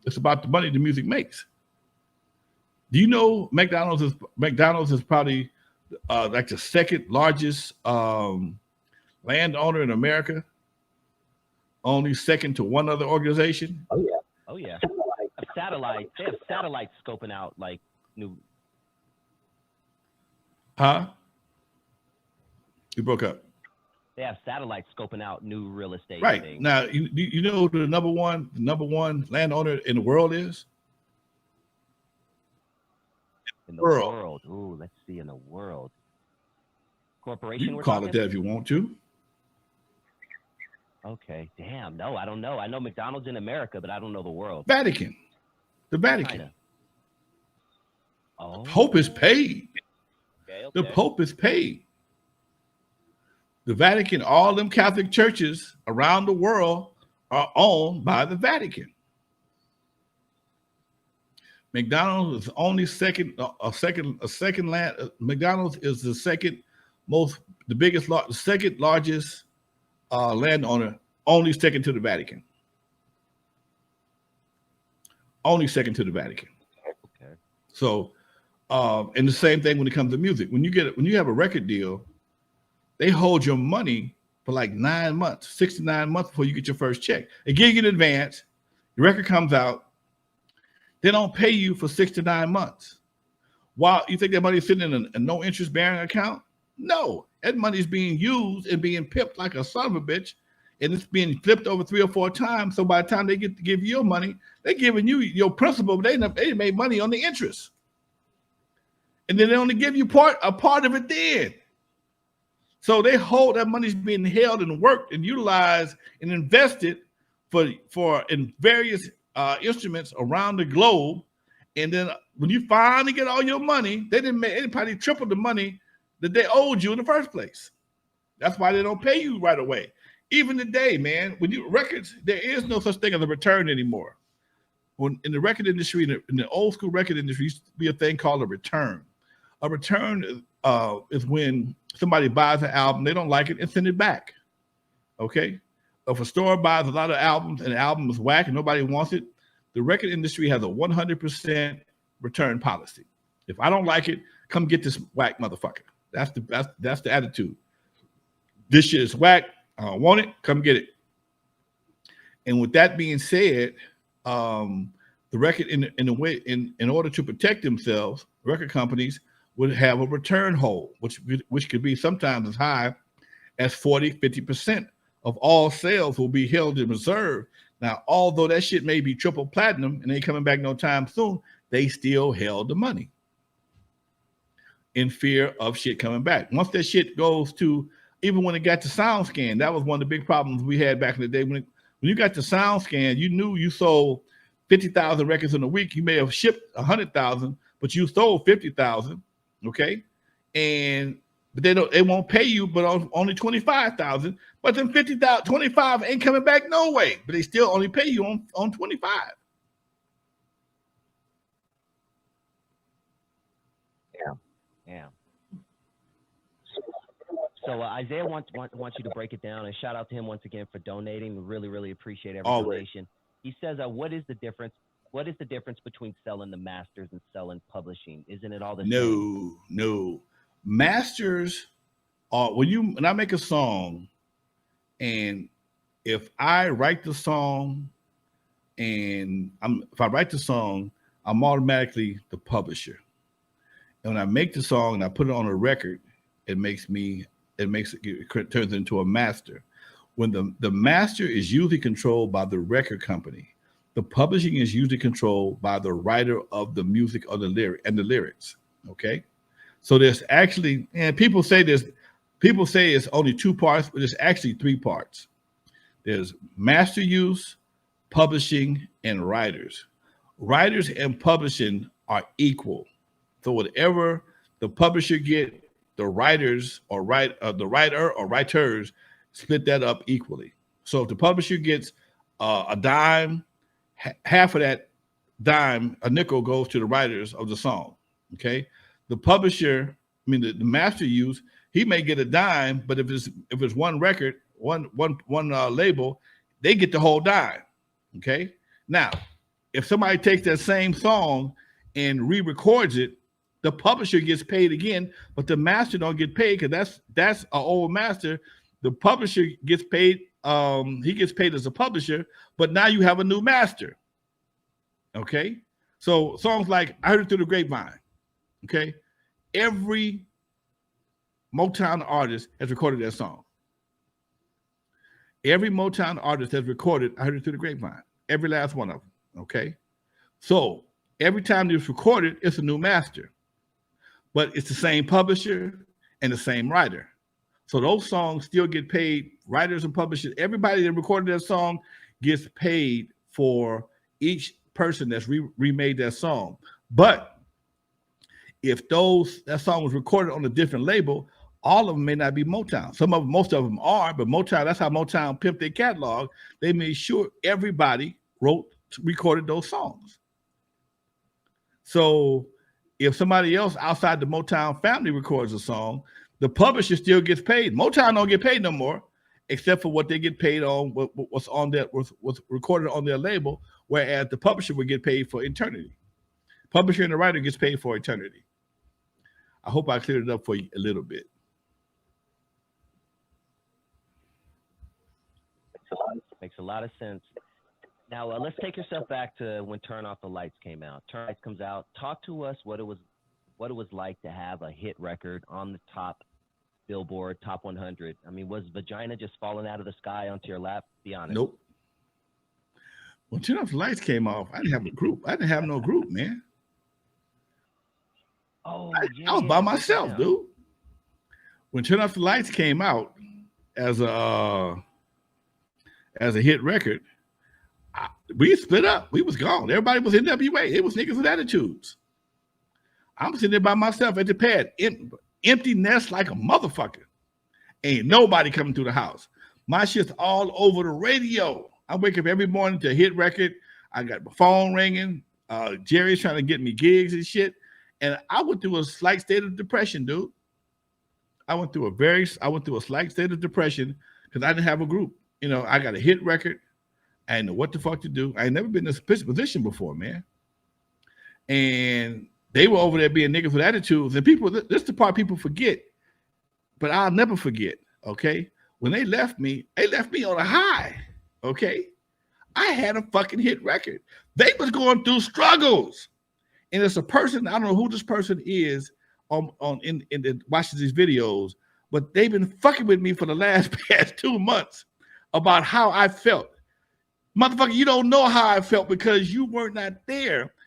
It's about the money the music makes. Do you know McDonald's is probably like the second largest landowner in America, only second to one other organization? Oh yeah. Oh yeah. Satellite. They have satellites scoping out like new. Huh? You broke up. They have satellites scoping out new real estate. Right things. now, you know who the number one landowner in the world is? In the world. Ooh, let's see. In the world. Corporation. You can call it that if you want to. Okay. Damn. No, I don't know. I know McDonald's in America, but I don't know the world. Vatican. The Vatican. China. Oh. Pope is paid. Okay. The Pope is paid. The Vatican, all them Catholic churches around the world are owned by the Vatican. McDonald's is only second land. McDonald's is the second largest landowner, only second to the Vatican. Only second to the Vatican. Okay. So, and the same thing when it comes to music. When you have a record deal, they hold your money for like 9 months, 6 to 9 months before you get your first check. They give you an advance. Your record comes out. They don't pay you for 6 to 9 months. While you think that money is sitting in a no interest bearing account? No, that money is being used and being pimped like a son of a bitch, and it's being flipped over 3 or 4 times. So by the time they get to give you your money, they're giving you your principal, but they made money on the interest, and then they only give you a part of it then. So they hold that money's being held and worked and utilized and invested for in various instruments around the globe. And then when you finally get all your money, they probably tripled the money that they owed you in the first place. That's why they don't pay you right away. Even today, man, when you records, there is no such thing as a return anymore. When in the record industry, in the old school record industry, used to be a thing called a return. A return is when somebody buys an album, they don't like it, and send it back. Okay? If a store buys a lot of albums and the album is whack and nobody wants it, the record industry has a 100% return policy. If I don't like it, come get this whack motherfucker. That's the attitude. This shit is whack. I don't want it. Come get it. And with that being said, the record in order to protect themselves, record companies would have a return hold, which could be sometimes as high as 40-50% of all sales will be held in reserve. Now, although that shit may be triple platinum and ain't coming back no time soon, they still held the money in fear of shit coming back. Once that shit goes to, even when it got to SoundScan, that was one of the big problems we had back in the day. When you got to SoundScan, you knew you sold 50,000 records in a week. You may have shipped 100,000, but you sold 50,000. Okay, but they won't pay you, but only 25,000. But then 50,000, 25 ain't coming back no way. But they still only pay you on 25. Yeah. So Isaiah wants you to break it down, and shout out to him once again for donating. We really, really appreciate every donation. He says, "What is the difference? What is the difference between selling the masters and selling publishing? Isn't it all the same?" No. Masters are when I make a song, and if I write the song, if I write the song, I'm automatically the publisher. And when I make the song and I put it on a record, it turns into a master. When the master is usually controlled by the record company, the publishing is usually controlled by the writer of the music or the lyrics. Okay, so there's actually, and people say it's only 2 parts, but it's actually 3 parts. There's master use, publishing, and writers. Writers and publishing are equal. So whatever the publisher get, the writers or the writer or writers split that up equally. So if the publisher gets a dime, half of that dime, a nickel, goes to the writers of the song. Okay, the publisher, the master use, he may get a dime, but if it's one record, one label, they get the whole dime. Okay, now if somebody takes that same song and re-records it, the publisher gets paid again, but the master don't get paid because that's an old master. The publisher gets paid. He gets paid as a publisher, but now you have a new master. Okay, so songs like "I Heard It Through the Grapevine." Okay, every Motown artist has recorded that song. Every Motown artist has recorded "I Heard It Through the Grapevine." Every last one of them. Okay, so every time it's recorded, it's a new master, but it's the same publisher and the same writer. So those songs still get paid. Writers and publishers, everybody that recorded that song gets paid for each person that's remade that song. But if that song was recorded on a different label, all of them may not be Motown. Most of them are, but Motown, that's how Motown pimped their catalog. They made sure everybody recorded those songs. So if somebody else outside the Motown family records a song, the publisher still gets paid. Motown don't get paid no more, except for what they get paid on what's recorded on their label, whereas the publisher would get paid for eternity. Publisher and the writer gets paid for eternity. I hope I cleared it up for you a little bit. Makes a lot of sense. Now let's take yourself back to when Turn Off the Lights came out. Turn Lights comes out. Talk to us what it was like to have a hit record on the top Billboard Top 100. I mean, was Vagina just falling out of the sky onto your lap? Be honest. Nope. When Turn Off the Lights came off, I didn't have a group. I didn't have no group, man. Oh, I was by myself, dude. When Turn Off the Lights came out as a hit record, we split up. We was gone. Everybody was N.W.A. It was niggas with attitudes. I'm sitting there by myself at the pad, empty nest like a motherfucker. Ain't nobody coming through the house. My shit's all over the radio. I wake up every morning to a hit record. I got my phone ringing. Jerry's trying to get me gigs and shit. And I went through a slight state of depression, dude. I went through a slight state of depression because I didn't have a group. You know, I got a hit record. I didn't know what the fuck to do. I ain't never been in this position before, man. And they were over there being niggas with attitudes. And people, this is the part people forget. But I'll never forget, okay? When they left me on a high, okay? I had a fucking hit record. They was going through struggles. And it's a person, I don't know who this person is watching these videos, but they've been fucking with me for the past 2 months about how I felt. Motherfucker, you don't know how I felt because you were not there.